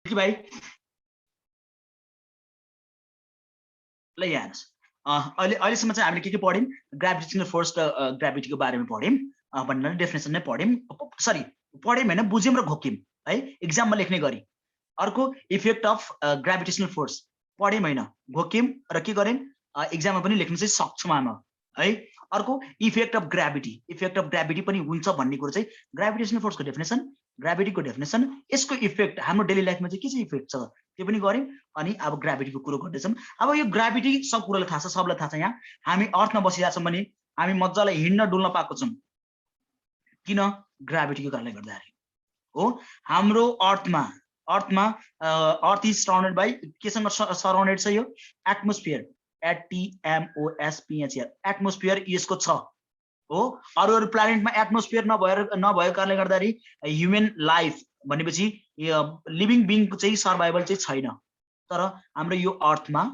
कि भाइ ल यहाँ हेर्नुहोस् अहिलेसम्म चाहिँ हामीले के पढ्यौँ ग्राभिटेसनल फोर्स र ग्राभिटीको बारेमा पढ्यौँ भनेर डेफिनेसन नै पढ्यौँ सरी पढ्यौँ होइन बुझ्यौँ र घोक्यौँ है इक्जाममा लेख्ने गरी अर्को इफेक्ट अफ ग्राभिटेसनल फोर्स पढ्यौँ होइन घोक्यौँ र के गर्यौँ इक्जाममा पनि लेख्न चाहिँ सक्छौँ हामी है अर्को इफेक्ट अफ ग्राभिटी पनि हुन्छ भन्ने कुरो चाहिँ ग्राभिटेसनल फोर्सको डेफिनेसन ग्राभिटीको डेफिनेसन यसको इफेक्ट हाम्रो डेली लाइफमा चाहिँ के चाहिँ इफेक्ट छ त्यो पनि गऱ्यौँ अनि अब ग्राभिटीको कुरो गर्दैछौँ अब यो ग्राभिटी सब कुरोलाई थाहा छ सबलाई थाहा छ यहाँ हामी अर्थमा बसिरहेको छौँ भने हामी मजाले हिँड्न डुल्न पाएको छौँ किन ग्राभिटीको कारणले गर्दाखेरि हो हाम्रो अर्थमा अर्थ इज सराउन्डेड बाई केसँग सराउन्डेड छ यो एटमोस्फियर ATMOSPHR एटमोस्फियर यसको छ हो अरू प्लानेटमा एटमोस्फियर नभएको कारणले गर्दाखेरि ह्युमन लाइफ भनेपछि लिभिङ बिङको चाहिँ सर्भाइभल चाहिँ छैन तर हाम्रो यो अर्थमा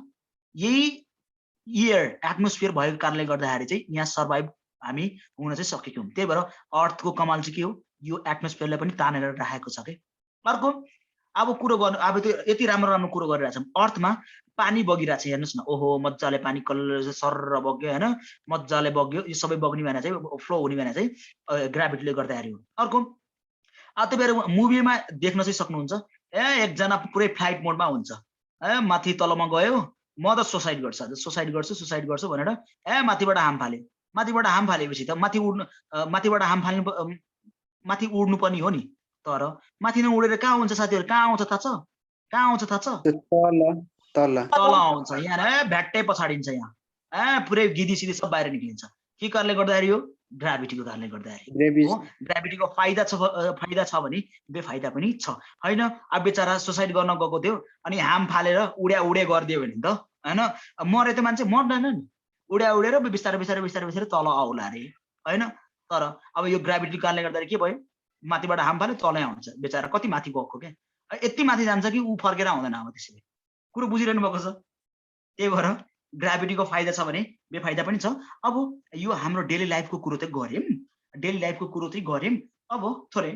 यही एयर एटमोस्फियर भएको कारणले गर्दाखेरि चाहिँ यहाँ सर्भाइभ हामी हुन चाहिँ सकेको हौँ त्यही भएर अर्थको कमाल चाहिँ के हो यो एटमोस्फियरलाई पनि तानेर राखेको छ कि अर्को अब कुरो गर्नु अब त्यो यति राम्रो कुरो गरिरहेछौँ अर्थमा पानी बगिरहेको छ हेर्नुहोस् न ओहो मजाले पानी कलर सर बग्यो होइन मजाले बग्यो यो सबै बग्ने भने चाहिँ फ्लो हुने भने चाहिँ ग्राभिटीले गर्दाखेरि हो अर्को तपाईँहरू मुभीमा देख्न चाहिँ सक्नुहुन्छ एकजना पुरै फ्लाइट मोडमा हुन्छ माथि तलमा गयो म त सुसाइड गर्छु भनेर माथिबाट हाम फालेपछि त माथि उड्नु पनि हो नि तर माथि नउडेर कहाँ हुन्छ साथीहरू कहाँ आउँछ थाहा छ तल आउँछ यहाँ भ्याट्टै पछाडिन्छ यहाँ पुरै गिदी सिधी सब बाहिर निक्लिन्छ के कारणले गर्दाखेरि हो ग्राभिटीको कारणले गर्दाखेरि हो ग्राभिटीको फाइदा छ भने बेफाइदा पनि छ होइन अब बेचारा सुसाइड गर्न गएको थियो अनि हाम फालेर उडे गरिदियो भने त होइन मरे त मान्छे मर्दैन नि उडेर बिस्तारै तल आउला अरे होइन तर अब यो ग्राभिटीको कारणले गर्दाखेरि के भयो माथिबाट हाम फाल्यो तलै आउँछ बेचारा कति माथि गएको क्या यति माथि जान्छ कि ऊ फर्केर आउँदैन अब त्यसरी कुरो बुझिरहनु भएको छ त्यही भएर ग्राभिटीको फाइदा छ भने बेफाइदा पनि छ अब यो हाम्रो डेली लाइफको कुरो चाहिँ गऱ्यौँ अब थोरै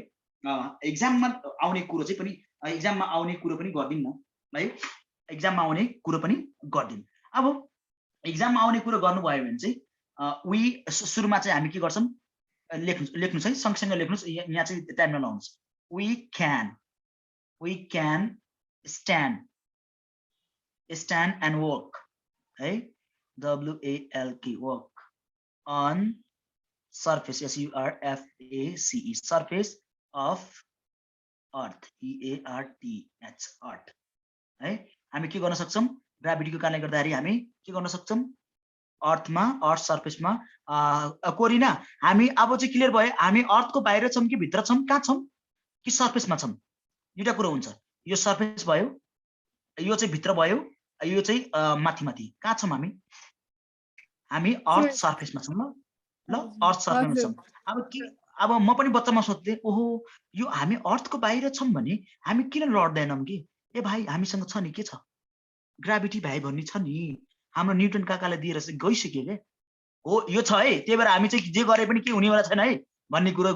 इक्जाममा आउने कुरो पनि गर्दिउँ न है इक्जाममा आउने कुरो पनि गर्दिउँ अब इक्जाममा आउने कुरो गर्नुभयो भने चाहिँ सुरुमा चाहिँ हामी के गर्छौँ लेख्नुहोस् है सँगसँगै लेख्नुहोस् यहाँ चाहिँ time नलाउनुहोस् we can stand and walk है WALK walk on surface SURFACE surface of earth EARTH earth है हामी के गर्न सक्छौँ ग्राभिटीको कारणले गर्दाखेरि हामी के गर्न सक्छौँ अर्थ सर्फेसमा कोरिना हामी अब चाहिँ क्लियर भयो हामी अर्थको बाहिर छौँ कि भित्र छौँ कहाँ छौँ कि सर्फेसमा छौँ दुईटा कुरो हुन्छ यो सर्फेस भयो यो चाहिँ भित्र भयो यो चाहिँ माथि कहाँ छौँ हामी अर्थ सर्फेसमा छौँ ल अर्थ सर्फेसमा छौँ अब म पनि बच्चामा सोध्थेँ ओहो यो हामी अर्थको बाहिर छौँ भने हामी किन लड्दैनौँ कि ए भाइ हामीसँग छ नि के छ ग्राभिटी भाइ भन्ने छ नि हाम्रो न्युटन काकाले दिएर चाहिँ गइसक्यो क्या हो यो छ है त्यही भएर हामी चाहिँ जे गरे पनि के हुनेवाला छैन है भन्ने कुरो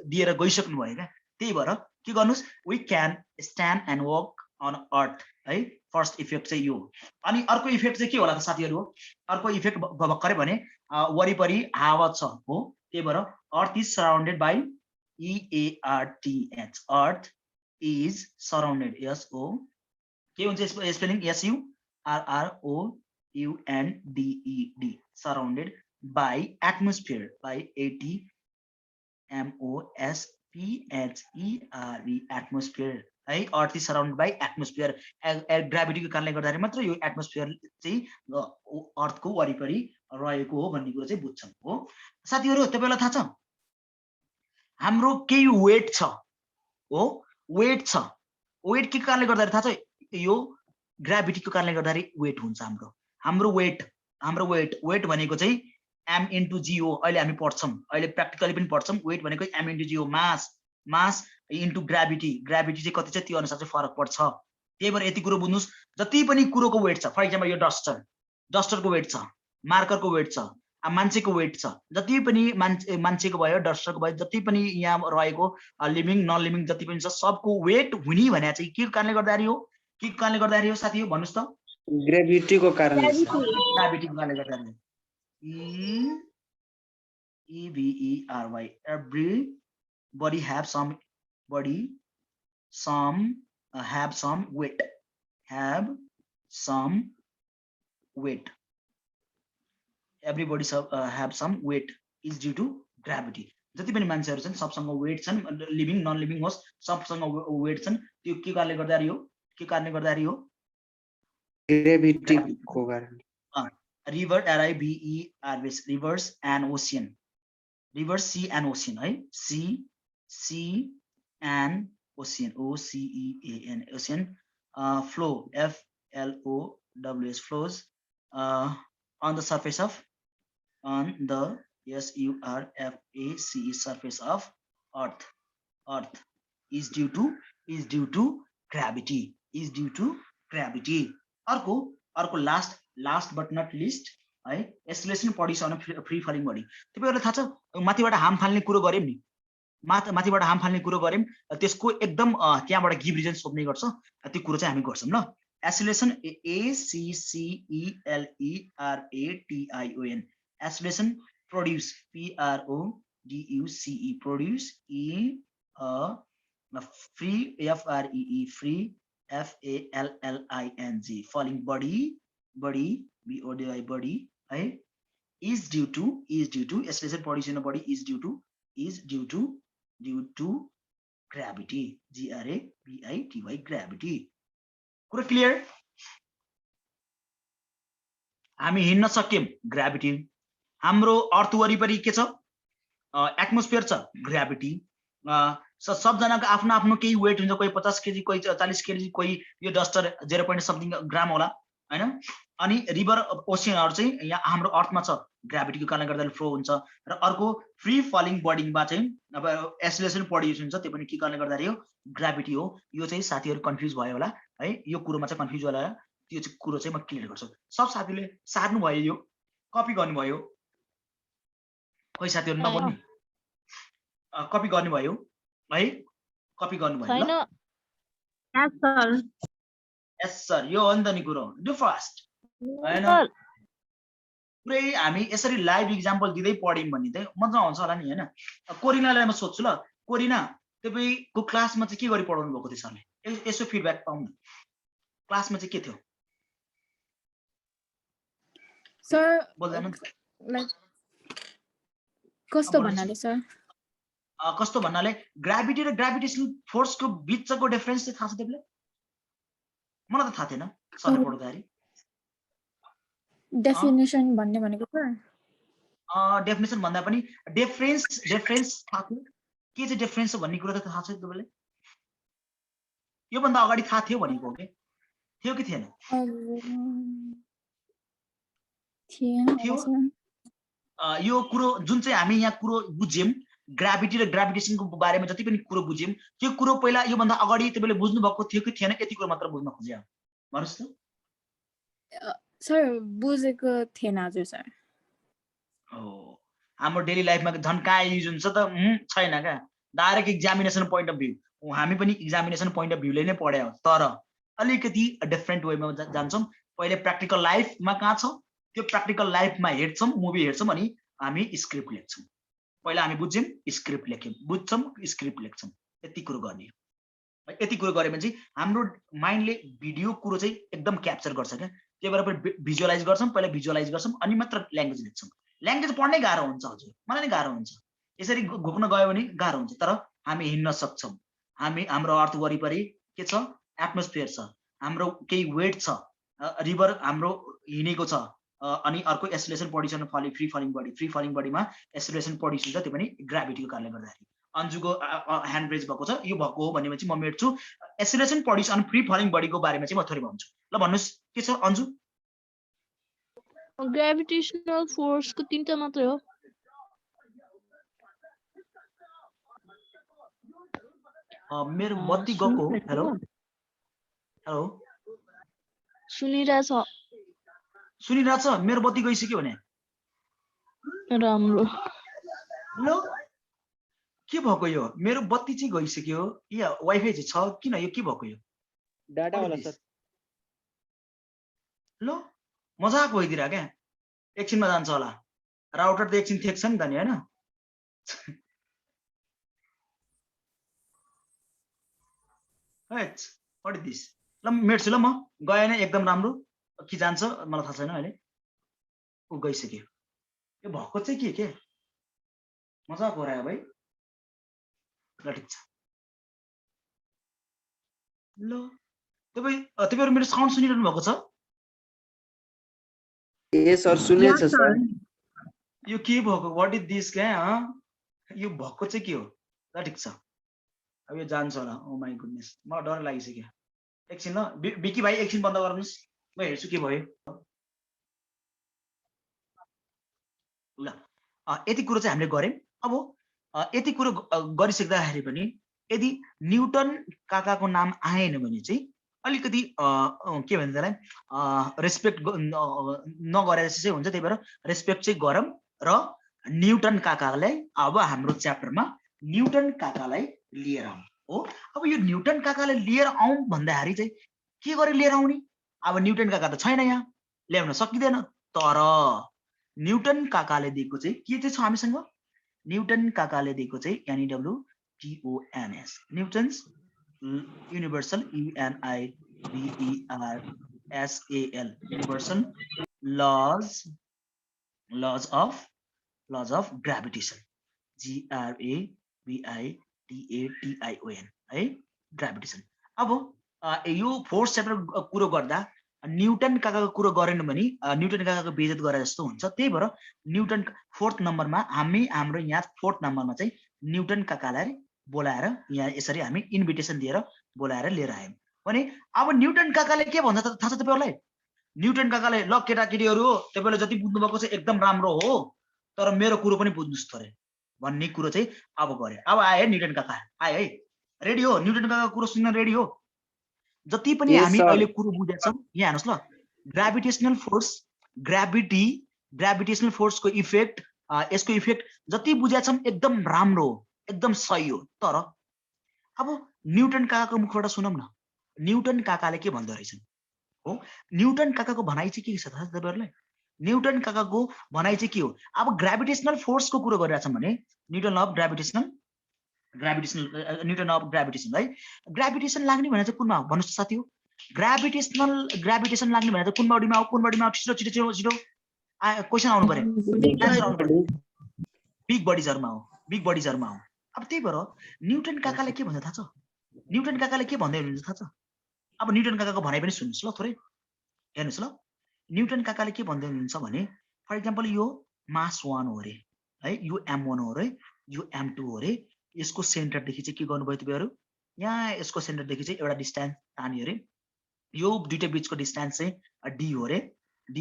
दिएर गइसक्नु भयो क्या त्यही भएर के गर्नुहोस् we can stand and walk on earth है फर्स्ट इफेक्ट चाहिँ यो अनि अर्को इफेक्ट चाहिँ के होला त साथीहरू हो अर्को इफेक्ट भर्खरै भने वरिपरि हावा छ हो त्यही भएर earth is surrounded by EARTH earth is surrounded SO के हुन्छ spelling SURROUNDED surrounded by atmosphere by ATMOSPHERE atmosphere है earth is surrounded by atmosphere ग्राभिटीको कारणले गर्दाखेरि मात्र यो एटमोस्फियर चाहिँ अर्थको वरिपरि रहेको हो भन्ने कुरो चाहिँ बुझ्छौँ हो साथीहरू तपाईँलाई थाहा छ हाम्रो केही वेट छ हो वेट के कारणले गर्दाखेरि थाहा छ यो ग्राभिटीको कारणले गर्दाखेरि वेट हुन्छ हाम्रो वेट भनेको चाहिँ M/G हो अहिले हामी पढ्छौँ अहिले प्र्याक्टिकली पनि पढ्छौँ वेट भनेको M/G हो मास इन्टु ग्राभिटी चाहिँ कति छ त्यो अनुसार चाहिँ फरक पर्छ त्यही भएर यति कुरो बुझ्नुहोस् जति पनि कुरोको वेट छ फर इक्जाम्पल यो डस्टरको वेट छ मार्करको वेट छ मान्छेको वेट छ जति पनि मान्छेको भयो दर्शक भयो जति पनि यहाँ रहेको लिभिङ नन लिभिङ जति पनि छ सबको वेट हुने भने चाहिँ के कारणले गर्दाखेरि हो के कारणले गर्दाखेरि हो साथी हो भन्नुस् त ग्रेभिटीको कारणले ग्राभिटीको कारणले गर्दाखेरि EVERY everybody have some body have some weight everybody have some weight is due to gravity जति पनि मान्छेहरु छन् सबसँग वेट छन् लिभिङ नन लिभिङ होस् सबसँग वेट छन् त्यो के कारणले गर्दाखेरि हो ग्रेभिटीको कारण river RIVER rivers and ocean rivers sea and ocean है sea and ocean OCEAN ocean flow FLOWS flows on the surface of SURFACE surface of earth is due to gravity अर्को last but not least है acceleration body छ भने free falling body तपाईहरुलाई थाहा छ माथिबाट हाम फाल्ने कुरो गर्यौं नि माथिबाट हाम फाल्ने कुरो गर्यौं त्यसको एकदम त्यहाँबाट गिभ रिजन सोध्ने गर्छ त्यो कुरो चाहिँ हामी गर्छौं ल acceleration ACCELERATION acceleration produce PRODUCE produce free FREE free FALLING falling body BODY है is due to acceleration produced in a body is due to gravity GRAVITY gravity कुरा क्लियर हामी हिन्न सक्यौं ग्राभिटी हाम्रो अर्थ वरिपरि के छ एटमोस्फियर छ ग्राभिटी सबजनाको आफ्नो आफ्नो केही वेट हुन्छ कोही 50 केजी कोही 40 केजी कोही यो डस्टर 0. समथिङ ग्राम होला हैन अनि रिभर ओशियनहरु चाहिँ यहाँ हाम्रो अर्थमा छ ग्राभिटीको कारणले गर्दा फ्लो हुन्छ र अर्को फ्री फलिङ बडीमा चाहिँ अब एक्सेलरेसन प्रोड्युस हुन्छ त्यो पनि के कारणले गर्दा हो ग्राभिटी हो यो चाहिँ साथीहरु कन्फ्युज भयो होला है यो कुरोमा चाहिँ कन्फ्युज होला त्यो चाहिँ कुरो चाहिँ म क्लियर गर्छु सब साथीले सार्नु भयो यो कपी गर्नु भयो कोही साथीहरु नबोल्नु कपी गर्नु भयो है कपी गर्नु भयो ल यस सर यो हो नि त नि कुरो डु फास्ट हैन पुरै हामी यसरी लाइभ एक्जाम्पल दिँदै पढ्यौं भन्ने चाहिँ मजा आउँछ होला नि हैन कोरिनालाई म सोध्छु ल कोरिना तपाईको क्लासमा चाहिँ के गरी पढाउनु भएको थियो सरले यसो फिडब्याक पाउँ न क्लासमा चाहिँ के थियो सर बोल्दैन लाइक कस्तो भन्नाले सर कस्तो भन्नाले ग्राभिटी र ग्राभिटेशनल फोर्सको बीचको डिफरेन्स चाहिँ थाहा छ तिमीलाई मलाई त थाहा थिएन सरले पढ्दाखेरि डेफिनेसन भन्ने भनेको सर डेफिनेसन भन्दा पनि डिफरेन्स थाहा थियो के चाहिँ डिफरेन्स हो भन्ने कुरा त थाहा छ तपाईलाई यो भन्दा अगाडि थाहा थियो भनेको हो के थियो कि थिएन थियो यो कुरो जुन चाहिँ हामी यहाँ कुरो बुझ्यौं ग्राभिटी र ग्राभिटेशनको बारेमा जति पनि कुरो बुझ्यौं त्यो कुरो पहिला यो भन्दा अगाडि तपाईले बुझ्नु भएको थियो कि थिएन यति कुरा मात्र बुझ्न खोज्या भन्नुस् त सर बुझेको थिएन हजुर सर हाम्रो डेली लाइफमा झन् कहाँ युज हुन्छ त छैन क्या direct examination point of view हामी पनि एक्जामिनेसन पोइन्ट अफ भ्यूले नै पढ्यौं तर अलिकति डिफरेन्ट वेमा जान्छौं पहिले प्र्याक्टिकल लाइफमा कहाँ छ त्यो प्र्याक्टिकल लाइफमा हेर्छौं मुभी हेर्छौं अनि हामी स्क्रिप्ट लेख्छौं पहिला हामी बुझ्यौं स्क्रिप्ट लेख्यौं बुझ्छौं स्क्रिप्ट लेख्छौं यति कुरो गर्ने यति कुरो गरे भने चाहिँ हाम्रो माइन्डले भिडियो कुरो चाहिँ एकदम क्याप्चर गर्छ क्या त्यही भएर भिजुअलाइज गर्छौं पहिला भिजुअलाइज गर्छौं अनि मात्र ल्याङ्ग्वेज लेख्छौं ल्याङ्ग्वेज पढ्नै गाह्रो हुन्छ हजुर मलाई नै गाह्रो हुन्छ यसरी घुक्न गयो भने गाह्रो हुन्छ तर हामी हिँड्न सक्छौं हाम्रो अर्थ वरिपरि के छ एटमोस्फियर छ हाम्रो केही वेट छ रिभर हाम्रो हिँडेको छ अनि अर्को एक्सेलरेसन प्रोड्युस गर्न फ्री फलिङ बडीमा एक्सेलरेसन प्रोड्युस हुन्छ त्यो पनि ग्राभिटीको कारणले गर्दाखेरि अन्जुको ह्यान्ड रेज भएको छ यो भएको हो भन्ने चाहिँ म मेट्छु acceleration produce on free falling बडीको बारेमा चाहिँ म थोरै भन्छु ल भन्नुस् के छ अन्जु ग्रेभिटेशनल फोर्सको तीनटा मात्रै हो मेरो बत्ती गएको हेलो हेलो सुनिरहेछ मेरो बत्ती गइसक्यो भने राम्रो ल के भएको यो मेरो बत्ती चाहिँ गइसक्यो या वाइफाई चाहिँ छ किन यो के भएको यो डाटा What होला is सर this? ल मजाक भइदिरा क्या एकछिनमा जान्छ होला राउटर त एकछिन थेक्छ नि त नि हैन हैट व्हाट इज दिस ल मेट्छु ल म गएन एकदम राम्रो कि जान्छ मलाई थाहा छैन अहिले उ गइसक्यो यो भएको चाहिँ के मजाक हो रहा है भाइ ल ठिक छ ल तपाईहरु मेरो साउन्ड सुनिरहनु भएको छ ए सर सुनेछ सर यो के भएको व्हाट इज दिस क्या यो भएको चाहिँ के हो ल ठिक छ अब यो जान्छ होला ओ माय गुडनेस मलाई डर लागिसक्यो एकछिन ल बिकी भाइ एकछिन बन्द गर्नुस् म हेर्छु के भयो ल यति कुरो चाहिँ हामीले गर्यौं अब यति कुरो गरिसक्दाखेरि पनि यदि न्युटन काकाको नाम आएन भने चाहिँ अलिकति के भन्छ त्यसलाई रेस्पेक्ट नगरे जस्तो चाहिँ हुन्छ त्यही भएर रेस्पेक्ट चाहिँ गरौँ र न्युटन काकालाई अब हाम्रो च्याप्टरमा न्युटन काकालाई लिएर आउँ हो अब यो न्युटन काकालाई लिएर आउँ भन्दाखेरि चाहिँ के गरे लिएर आउने अब न्युटन काका त छैन यहाँ ल्याउन सकिँदैन तर न्युटन काकाले दिएको चाहिँ के चाहिँ छ हामीसँग न्युटन काकाले दिएको चाहिँ NEWTONS Newton's universal UNIVERSAL universal lodge of gravitation GRAVITATION है ग्राभिटेसन अब यो फोर्थ च्याप्टर कुरो गर्दा न्युटन काकाको कुरो गरेन भने न्युटन काकाको बेइज्जत गरे जस्तो हुन्छ त्यही भएर न्युटन फोर्थ नम्बरमा हाम्रो यहाँ फोर्थ नम्बरमा चाहिँ न्युटन काकालाई बोलाएर यहाँ यसरी हामी इन्भिटेसन दिएर बोलाएर लिएर आयौं भने अब न्युटन काकाले के भन्छ थाहा छ तपाईहरुलाई न्युटन काकाले ल केटाकेटीहरु तपाईले जति बुझ्नु भएको छ एकदम राम्रो हो तर मेरो कुरो पनि बुझ्नुस् थोरै भन्ने कुरो चाहिँ अब गरे अब आए न्युटन काका आए है रेडी हो न्युटन काकाको कुरो सुन्न रेडी हो जति पनि हामी अहिले कुरो बुझेछौं यहाँ हेर्नुस् ल ग्राभिटेशनल फोर्सको इफेक्ट यसको इफेक्ट जति बुझेछौं एकदम राम्रो हो एकदम सही हो तर अब न्युटन काकाको मुखबाट सुनौं न न्युटन काकाले के भन्दो रहेछन् हो न्युटन काकाको भनाइ चाहिँ के छ थाहा छ तपाईहरुलाई न्युटन काकाको भनाइ चाहिँ के हो अब ग्राभिटेशनल फोर्सको कुरो गरिरहेछौं भने न्युटन अफ ग्राभिटेशन है ग्राभिटेशन लाग्ने भने चाहिँ कुनमा हो भन्नुस् साथी हो ग्राभिटेशन लाग्ने भने चाहिँ कुन बडीमा हो छिटो क्वेशन आउनु पर्यो बिग बडीजहरुमा हो अब त्यही भएर न्युटन काकाले के भन्छ थाहा छ न्युटन काकाले के भन्दै हुनुहुन्छ थाहा छ अब न्युटन काकाको भनाइ पनि सुन्नुस् ल थोरै हेर्नुस् ल न्युटन काकाले के भन्दै हुनुहुन्छ भने फर एक्जाम्पल यो मास 1 हो रे है यो m1 हो रे यो m2 हो रे यसको सेन्टरदेखि चाहिँ के गर्नुभयो तपाईहरु यहाँ यसको सेन्टरदेखि चाहिँ एउटा डिस्टेन्स तान्यो रे यो दुईटा बीचको डिस्टेन्स चाहिँ d हो रे र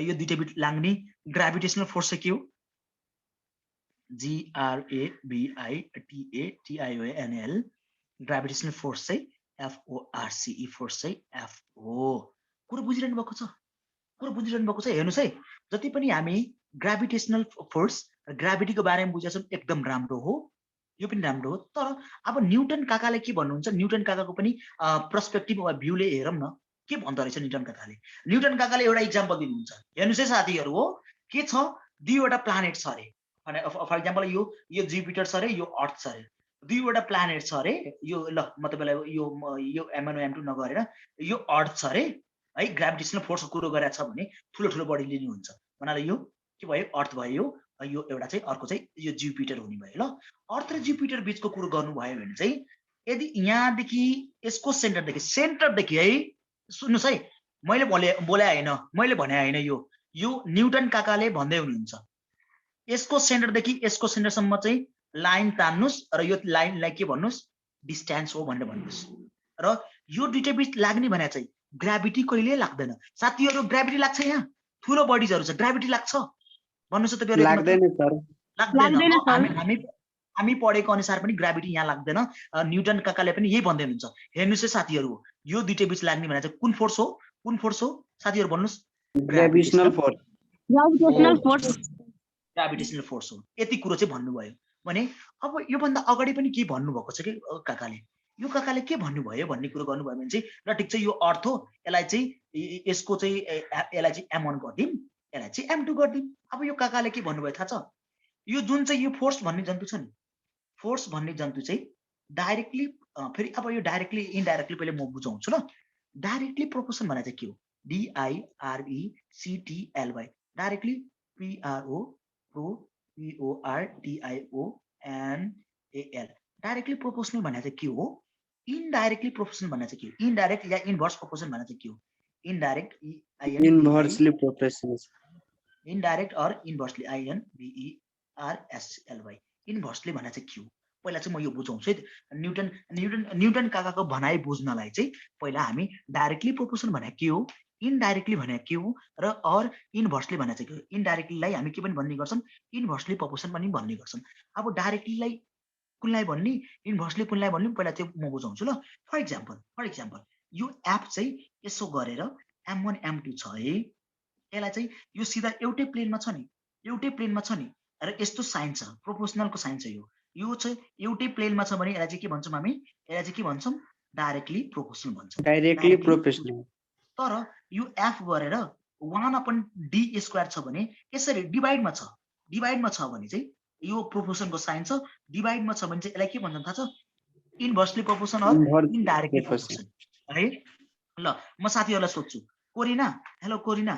यो दुईटा बीच लाग्ने ग्राभिटेशनल फोर्स चाहिँ के हो GRAVITATIONL ग्राभिटेशनल फोर्स चाहिँ FORCE फोर्स चाहिँ F हो कुरो बुझिरहनु भएको छ हेर्नुस् है जति पनि हामी ग्राभिटेशनल फोर्स र ग्राभिटीको बारेमा बुझेछौं एकदम राम्रो हो यो पनि राम्रो हो तर अब न्युटन काकाले के भन्नुहुन्छ न्युटन काकाको पनि पर्सपेक्टिभ वा भ्यूले हेरौं न के भन्दो रहेछ न्युटन काकाले एउटा इक्जाम्पल दिनुहुन्छ हेर्नुस् है साथीहरु हो के छ दुईवटा प्लानेट छ रे फर एक्जाम्पल यो जुपिटर छ रे यो अर्थ छ रे दुईवटा प्लानेट छ रे यो ल म तपाईलाई यो m1 m2 नगरेर यो अर्थ छ रे है ग्राभिटेशनल फोर्सको कुरो गरेछ भने ठुलो बडी लिनु हुन्छ भन्नाले यो के भयो अर्थ भयो यो एउटा चाहिँ अर्को चाहिँ यो जुपिटर हुने भयो ल अर्थ र जुपिटर बीचको कुरो गर्नु भयो भने चाहिँ यदि यहाँदेखि यसको सेन्टरदेखि है सुन्नुस् है मैले बोले हैन यो न्युटन काकाले भन्दै हुनुहुन्छ यसको सेन्टरदेखि यसको सेन्टरसम्म चाहिँ लाइन तान्नुस् र यो लाइनलाई के भन्नुस् डिस्टेन्स हो भनेर भन्नुस् र यो दुईटा बीच लाग्ने भने चाहिँ ग्राभिटी कहिले लाग्दैन साथीहरु ग्राभिटी लाग्छ यहाँ ठुलो बडीजहरु छ ग्राभिटी लाग्छ भन्नुस् तपाईहरु लाग्दैन सर हामी पढेको अनुसार पनि ग्राभिटी यहाँ लाग्दैन न्युटन काकाले पनि यही भन्दै हुनुहुन्छ हेर्नुस् है साथीहरु यो दुईटा बीच लाग्ने भने चाहिँ कुन फोर्स हो साथीहरु भन्नुस् ग्राभिटेशनल फोर्स ग्राभिटेसनल फोर्स हो। यति कुरो चाहिँ भन्नुभयो भने अब योभन्दा अगाडि पनि के भन्नुभएको छ कि काकाले यो काकाले के भन्नुभयो भन्ने कुरो गर्नुभयो भने चाहिँ ल ठिक छ यो अर्थ हो, यसलाई चाहिँ यसको चाहिँ यसलाई चाहिँ M1 गरिदिउँ, यसलाई चाहिँ M2 गरिदिउँ। अब यो काकाले के भन्नुभयो थाहा छ, यो जुन चाहिँ यो फोर्स भन्ने जन्तु छ नि, फोर्स भन्ने जन्तु चाहिँ डाइरेक्टली फेरि अब यो डाइरेक्टली इनडाइरेक्टली पहिले म बुझाउँछु ल। डाइरेक्टली प्रोपोर्सन भने चाहिँ के हो, DIRECTLY directly PROPORTIONAL directly proportional भने चाहिँ के हो, इनडाइरेक्टली प्रोपोर्सनल भने चाहिँ के हो, इनडाइरेक्ट या इन्भर्स प्रोपोर्सन भने चाहिँ के हो, indirect Inversely proportional. Indirect or inversely INVERSLY inversely भने चाहिँ के हो, पहिला चाहिँ म यो बुझाउँछु है। न्युटन काकाको भनाइ बुझ्नलाई चाहिँ पहिला हामी डाइरेक्टली प्रोपोर्सन भने के हो, इनडाइरेक्टली भने के हो र अर इन्भर्सली भने चाहिँ के हो। इनडाइरेक्टलीलाई हामी के पनि भन्ने गर्छौँ, इन्भर्सली प्रोपोर्सन पनि भन्ने गर्छौँ। अब डाइरेक्टलीलाई कुनलाई भन्ने, इन्भर्सली कुनलाई भन्ने पहिला त्यो म बुझाउँछु ल। फर इक्जाम्पल यो एप चाहिँ यसो गरेर M1 M2 छ है, यसलाई चाहिँ यो सिधा एउटै प्लेनमा छ नि, एउटै प्लेनमा छ नि र यस्तो साइन छ, प्रोपोर्सनलको साइन छ यो चाहिँ एउटै प्लेनमा छ भने यसलाई चाहिँ के भन्छौँ हामी, यसलाई चाहिँ के भन्छौँ, डाइरेक्टली प्रोपोर्सनल भन्छौँ। Directly proportional. तर यो एफ गरेर 1/d² छ भने यसरी डिभाइडमा छ, डिभाइडमा छ भने चाहिँ यो प्रोपोर्सनको साइन छ, डिभाइडमा छ भने चाहिँ यसलाई के भन्छौँ थाहा छ, inversely proportion or indirectly proportion है। ल म साथीहरूलाई सोध्छु, Korina, hello Korina,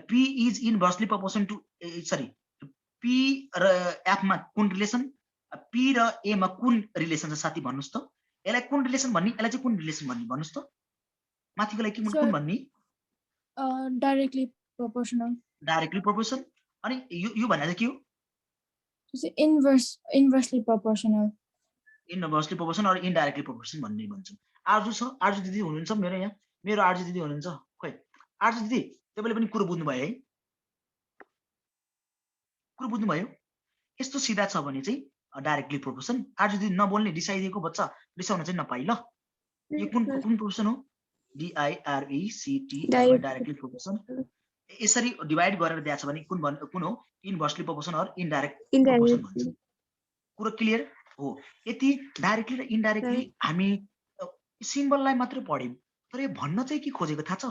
P is inversely proportion to sorry P र F मा कुन रिलेसन, P र A मा कुन रिलेसन छ साथी भन्नुस् त, यसलाई कुन रिलेसन भन्ने, यसलाई चाहिँ कुन रिलेसन भन्ने भन्नुस् त, माथिको लागि कुन भन्ने, डाइरेक्टली प्रोपोर्सनल, डाइरेक्टली प्रोपोर्सन। अनि यो भनेको के हो, inversely proportional, inversely proportion or indirectly proportion भन्ने भन्छौँ। आर्जु छ, आर्जु दिदी हुनुहुन्छ मेरो यहाँ, मेरो आर्जु दिदी हुनुहुन्छ, खोइ आर्जु दिदी तपाईँले पनि कुरो बुझ्नुभयो है, कुरो बुझ्नुभयो। यस्तो सिधा छ भने चाहिँ डाइरेक्टली प्रोपोर्सन। आर्जु दिदी नबोल्ने, रिसाइदिएको बच्चा, रिसाउन चाहिँ नपाइ ल। यो कुन प्रोपोर्सन हो, DIRECT डाइरेक्टली प्रोपोर्सन। यसरी डिभाइड गरेर दिएको छ भने कुन हो, inversely proportion or indirect proportion भन्छ। कुरो क्लियर हो। यति डाइरेक्टली र इनडाइरेक्टली हामी सिम्बललाई मात्र पढ्यौँ, तर यो भन्न चाहिँ के खोजेको थाहा छ,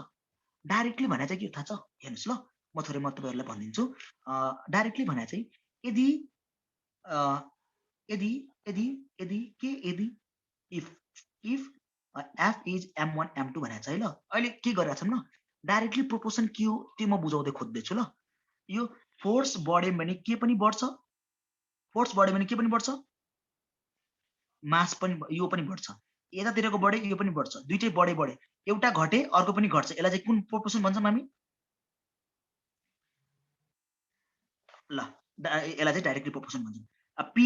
डाइरेक्टली भने चाहिँ के थाहा छ, हेर्नुहोस् ल म थोरै म तपाईँहरूलाई भनिदिन्छु। डाइरेक्टली भने चाहिँ यदि यदि यदि यदि के यदि if F is M1 M2 भनेको छ है ल। अहिले के गरिरहेको छौँ ल, डाइरेक्टली प्रोपोर्सन के हो त्यो म बुझाउँदै खोज्दैछु ल। यो फोर्स बढ्यो भने के पनि बढ्छ, फोर्स बढ्यो भने के पनि बढ्छ, मास पनि यो पनि बढ्छ, यतातिरको बढे यो पनि बढ्छ, दुईटै बढे एउटा घटे अर्को पनि घट्छ, यसलाई चाहिँ कुन प्रोपोर्सन भन्छौँ हामी, ल यसलाई चाहिँ डाइरेक्टली प्रोपोर्सन भन्छौँ। P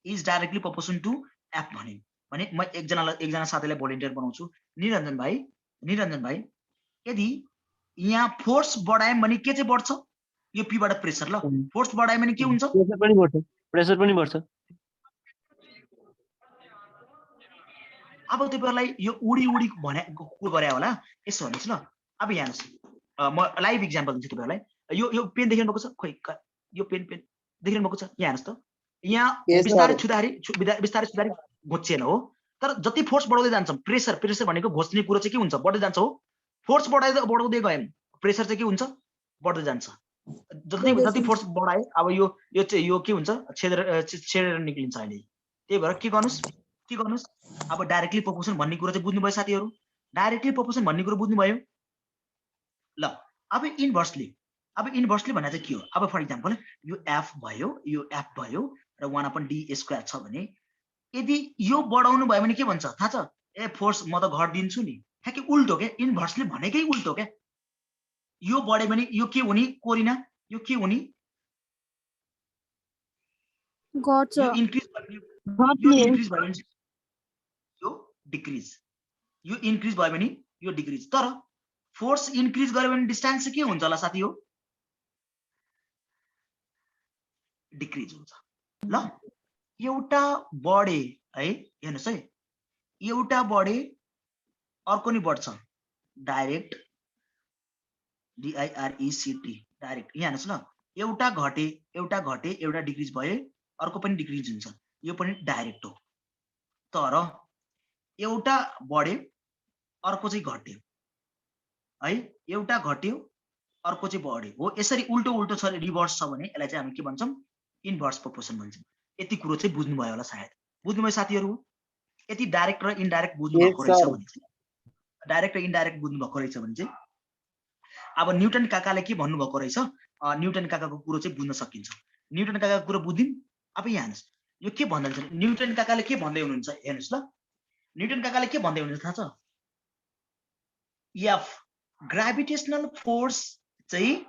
is directly proportion to F भन्यो भने म एकजना साथीलाई भोलिन्टियर बनाउँछु, निरञ्जन भाइ यदि यहाँ फोर्स बढायौँ भने के चाहिँ बढ्छ, यो P बाट प्रेसर ल, फोर्स बढायो भने के हुन्छ, प्रेसर पनि बढ्छ। अब तपाईहरुलाई यो उडी भने कुरो गरे होला, यसो भन्नुस् ल। अब यहाँ हेर्नुस्, म लाइभ इक्जाम्पल दिन्छु तपाईहरुलाई। यो पेन देख्नु भएको छ, खोइ यो पेन देख्नु भएको छ, यहाँ हेर्नुस् त, यहाँ बिस्तारै छुदारी घोचिएन हो, तर जति फोर्स बढाउँदै जान्छ प्रेसर भनेको घोच्ने कुरो चाहिँ के हुन्छ, बढ्दै जान्छ हो। फोर्स बढाउँदै गयौँ प्रेसर चाहिँ के हुन्छ, बढ्दै जान्छ। जति फोर्स बढाए अब यो के हुन्छ, छेडेर निक्लिन्छ अहिले। त्यही भएर के गर्नुस्, अब डाइरेक्टली प्रोपोर्सन भन्ने कुरो चाहिँ बुझ्नुभयो साथीहरु, डाइरेक्टली प्रोपोर्सन भन्ने कुरो बुझ्नुभयो ल। अब इन्भर्सली भने चाहिँ के हो, अब फर इक्जाम्पल यो F भयो र 1/d² छ भने यदि यो बढाउनु भयो भने के भन्छ थाहा छ, ए फोर्स म त घट्दिन्छु नि, ठ्याक्कै उल्टो के, इन्भर्सली भनेकै उल्टो के। यो बढ्यो भने यो के हुने कोरिना, यो के हुने, घट्छ, यो इन्क्रिज भयो भने यो डिक्रिज, यो इन्क्रिज भयो भने यो डिक्रिज। तर फोर्स इन्क्रिज गर्यो भने डिस्टेन्स चाहिँ के हुन्छ होला साथी हो, डिक्रिज हुन्छ ल। एउटा बढे है, हेर्नुस् है, एउटा बढे अर्को नि बढ्छ, डाइरेक्ट DIRECT डाइरेक्ट। यहाँ हेर्नुस् ल, एउटा घटे एउटा डिक्रिज भयो, अर्को पनि डिक्रिज हुन्छ, यो पनि डाइरेक्ट हो। तर एउटा बढ्यो अर्को चाहिँ घट्यो है, एउटा घट्यो अर्को चाहिँ बढ्यो हो, यसरी उल्टो उल्टो छ रिभर्स छ भने यसलाई चाहिँ हामी के भन्छौँ, इन्भर्स प्रोपोर्सन भन्छौँ। यति कुरो चाहिँ बुझ्नुभयो होला सायद, बुझ्नुभयो साथीहरू? यति डाइरेक्ट र इन्डाइरेक्ट बुझ्नु भएको रहेछ भने चाहिँ, डाइरेक्ट र इन्डाइरेक्ट बुझ्नु भएको रहेछ भने चाहिँ अब न्युटन काकाले के भन्नुभएको रहेछ, न्युटन काकाको कुरो चाहिँ बुझ्न सकिन्छ। न्युटन काकाको कुरो बुझ्दिन। अब यहाँ हेर्नुहोस् यो के भन्नुहुन्छ, न्युटन काकाले के भन्दै हुनुहुन्छ हेर्नुहोस् ल, न्युटन काकाले के भन्दै हुनुहुन्छ थाहा छ? एफ ग्राभिटेसनल फोर्स चाहिँ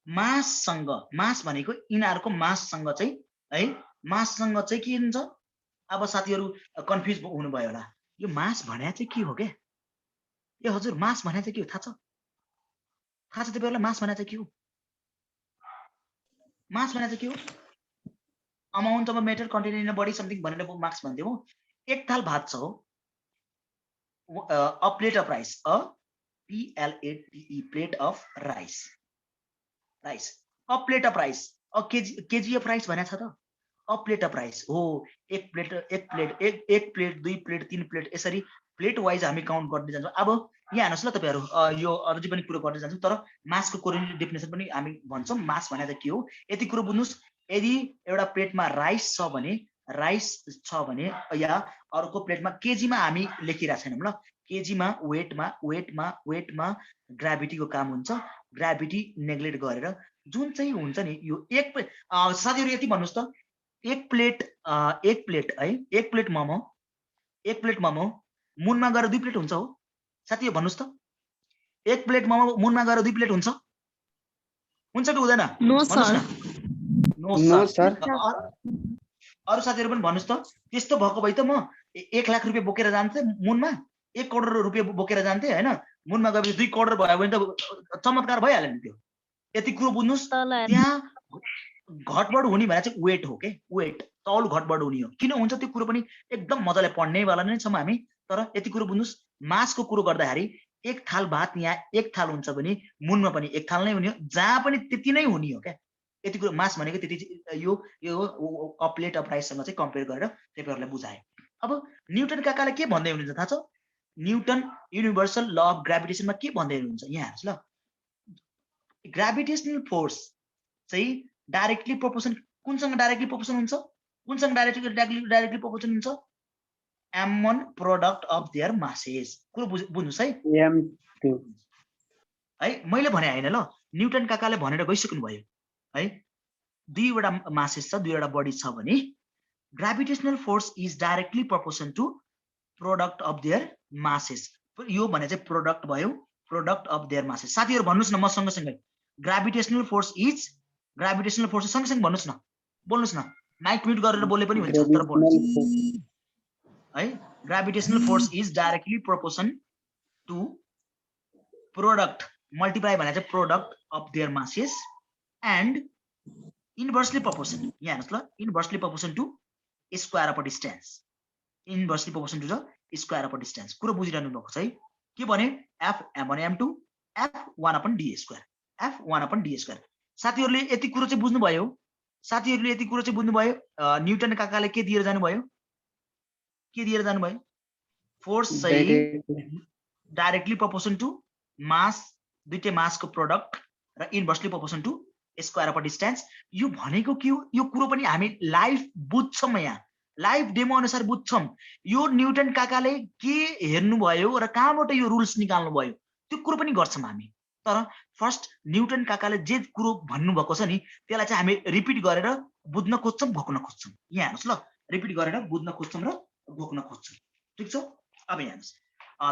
माससँग, मास भनेको यिनीहरूको माससँग चाहिँ है, माससँग चाहिँ के हुन्छ? अब साथीहरू कन्फ्युज हुनुभयो होला, यो मास भने चाहिँ के हो के? ए हजुर मास भने चाहिँ के हो थाहा छ? थाहा छ तपाईँहरूलाई मास भने चाहिँ के हो? मास भने चाहिँ के हो? Amount of matter contain in body something भनेर मास भन्थ्यौँ। एक थाल भात छ हो, a plate of rice, a PLATE plate of rice, rice a plate of rice, a KG of rice भनेको छ त, अ प्लेट अफ राइस हो। एक प्लेट दुई प्लेट तीन प्लेट, यसरी प्लेट वाइज हामी काउन्ट गर्दै जान्छौँ। अब यहाँ हेर्नुहोस् ल तपाईँहरू, यो अझै पनि कुरो गर्दै जान्छौँ, तर मासको कोरिलेटिभ डेफिनेसन पनि हामी भन्छौँ मास भने चाहिँ के हो। यति कुरो बुझ्नुहोस्, यदि एउटा प्लेटमा राइस छ भने या अर्को प्लेटमा केजीमा हामी लेखिरहेको छैनौँ ल, केजीमा वेटमा ग्राभिटीको काम हुन्छ। ग्राभिटी नेग्लेक्ट गरेर जुन चाहिँ हुन्छ नि यो एक साथीहरू यति भन्नुहोस् त, एक प्लेट है, एक प्लेट मोमो मुनमा गएर 2 प्लेट हुन्छ हो साथीहरू भन्नुहोस् त, एक प्लेट मोमो मुनमा गएर 2 प्लेट हुन्छ कि हुँदैन? नो भन्नुहोस् सर। न। No sir. अरू साथीहरू पनि भन्नुहोस् त, त्यस्तो भएको भए त म 1 लाख रुपियाँ बोकेर जान्थे मुनमा, 1 करोड रुपियाँ बोकेर जान्थे होइन, मुनमा गएपछि 2 करोड भयो भने त चमत्कार भइहाल्यो नि त्यो। यति कुरो बुझ्नुहोस्, त्यहाँ घटबड हुने भने चाहिँ वेट हो के, वेट तौल घटबड हुने हो। किन हुन्छ त्यो कुरो पनि एकदम मजाले पढ्नेवाला नै छौँ हामी, तर यति कुरो बुझ्नुहोस्, मासको कुरो गर्दाखेरि एक थाल भात यहाँ एक थाल हुन्छ भने मुनमा पनि एक थाल नै हुने हो, जहाँ पनि त्यति नै हुने हो क्या। यति कुरो मास भनेको त्यति, यो अ प्लेट अफ राइससँग चाहिँ कम्पेयर गरेर तपाईँहरूलाई बुझाएँ। अब न्युटन काकाले के भन्दै हुनुहुन्छ थाहा छ? न्युटन युनिभर्सल ल अफ ग्राभिटेसनमा के भन्दै हुनुहुन्छ यहाँ हेर्नुहोस् ल, ग्राभिटेसनल फोर्स चाहिँ डाइरेक्टली प्रोपोर्सन कुनसँग डाइरेक्टली प्रोपोर्सन हुन्छ? कुनसँग डाइरेक्टली प्रोपोर्सन हुन्छ? M1 product of their masses. कुरो बुझ्नुहोस् है, M2 है मैले भने होइन ल, न्युटन काकाले भनेर गइसक्नु भयो है। दुईवटा मासेस छ, दुईवटा बडी छ भने gravitational force is directly proportion to product of their masses. यो भने चाहिँ प्रोडक्ट भयो, प्रोडक्ट अफ देयर मासेस। साथीहरू भन्नुहोस् न म सँगसँगै, ग्राभिटेसनल फोर्स सँगसँगै भन्नुहोस् न, बोल्नुहोस् न, माइक म्युट गरेर बोले पनि हुन्छ तर बोल्नुहोस् है। Gravitational force is directly proportion to product, multiply भने चाहिँ product of their masses and inversely proportion, यहाँ हेर्नुहोस् ल, inversely proportion to square of distance, inversely proportion to the square of distance. कुरो बुझिरहनु भएको छ है? के भने एफ भने M2 F1/d², F1/d²। साथीहरूले यति कुरो चाहिँ बुझ्नुभयो, साथीहरूले यति कुरो चाहिँ बुझ्नुभयो। न्युटन काकाले के दिएर जानुभयो, फोर्स चाहिँ डाइरेक्टली प्रोपोर्सन टु मास, दुईटै मासको प्रोडक्ट र inversely proportion to square of distance. यो भनेको के हो? यो कुरो पनि हामी लाइभ बुझ्छौँ, यहाँ लाइभ डेमो अनुसार बुझ्छौँ। यो न्युटन काकाले के हेर्नुभयो र कहाँबाट यो रुल्स निकाल्नु भयो त्यो कुरो पनि गर्छौँ हामी। तर फर्स्ट न्युटन काकाले जे कुरो भन्नुभएको छ नि त्यसलाई चाहिँ हामी रिपिट गरेर बुझ्न खोज्छौँ, भोग्न खोज्छौँ। यहाँ हेर्नुहोस् ल, रिपिट गरेर बुझ्न खोज्छौँ र भोग्न खोज्छौँ, ठिक छ? अब यहाँ हेर्नुहोस्,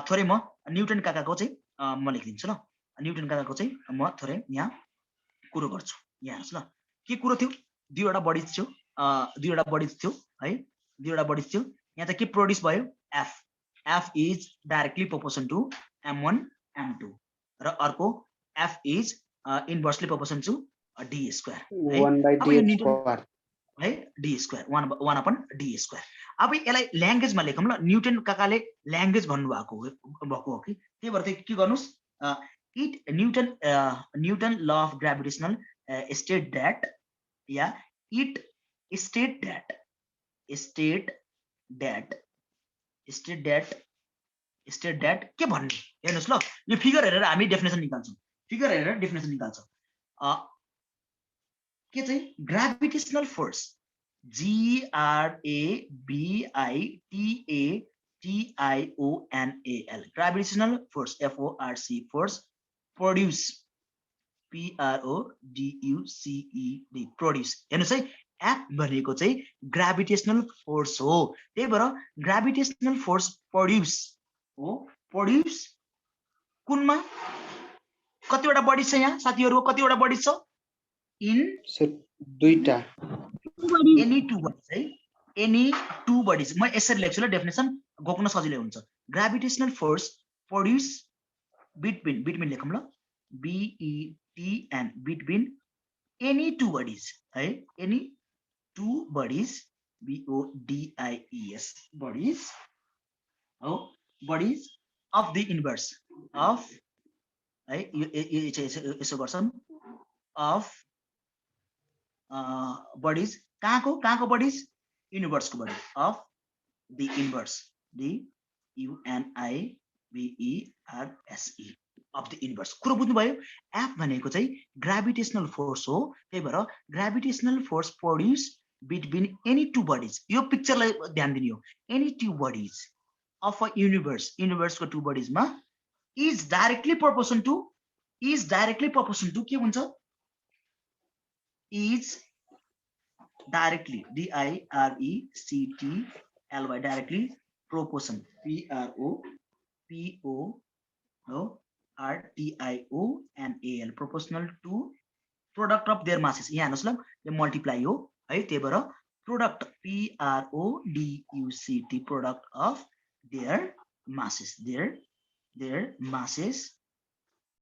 थोरै म न्युटन काकाको चाहिँ म लेखिदिन्छु ल। न्युटन काकाको चाहिँ म थोरै यहाँ कुरो गर्छु। यहाँ हेर्नुहोस् ल, के कुरो थियो? दुईवटा बडिज थियो, है, दुईवटा बडिज थियो। यहाँ चाहिँ के प्रोड्युस भयो? F is directly proportion to M1 M2 र अर्को F is inversely proportion to d², है, d², 1/d²। अब यसलाई ल्याङ्ग्वेजमा लेखौँ ल। न्युटन काकाले ल्याङ्ग्वेज भन्नुभएको हो कि, त्यही भएर चाहिँ के गर्नुहोस्, newton law of gravitational state that yeah it state that state that state that state that के भन्ने हेर्नुस् ल यो फिगर हेरेर हामी डेफिनेसन निकाल्छौं फिगर हेरेर डेफिनेसन निकाल्छौं के चाहिँ gravitational force GRAVITATIONAL gravitational force FORC force produce PRODUCED produce हेर्नुस् है एफ भनेको चाहिँ ग्राभिटेशनल फोर्स हो त्यही भएर ग्राभिटेशनल फोर्स प्रोड्युस हो प्रोड्युस कुनमा कतिवटा बडी छ यहाँ साथीहरु कतिवटा बडी छ इन सर दुईटा एनी टु बडीज है एनी टु बडीज म यसरी लेख्छु ल डेफिनेसन गोक्न सजिलै हुन्छ ग्राभिटेशनल फोर्स प्रोड्युस बिट्विन लेखौँ ल BETN between any two bodies है any two bodies BODIES bodies हो bodies of the universe of है यसो गर्छौं अफ बडीज कहाँको बडीज युनिभर्सको body of the universe the UNIVERSE of the universe कुरो बुझ्नुभयो एफ भनेको चाहिँ ग्राभिटेशनल फोर्स हो त्यही भएर gravitational force produce between any two bodies यो पिक्चरलाई ध्यान दिनु हो any two bodies of a युनिभर्सको टु बडीजमा इज डाइरेक्टली प्रोपोर्सन टु के हुन्छ is directly DIRECTLY directly proportion PROPORTIONAL proportional to product of their masses यहाँ हेर्नुस् ल यो मल्टिप्लाई हो है त्यही भएर product PRODUCT product of their masses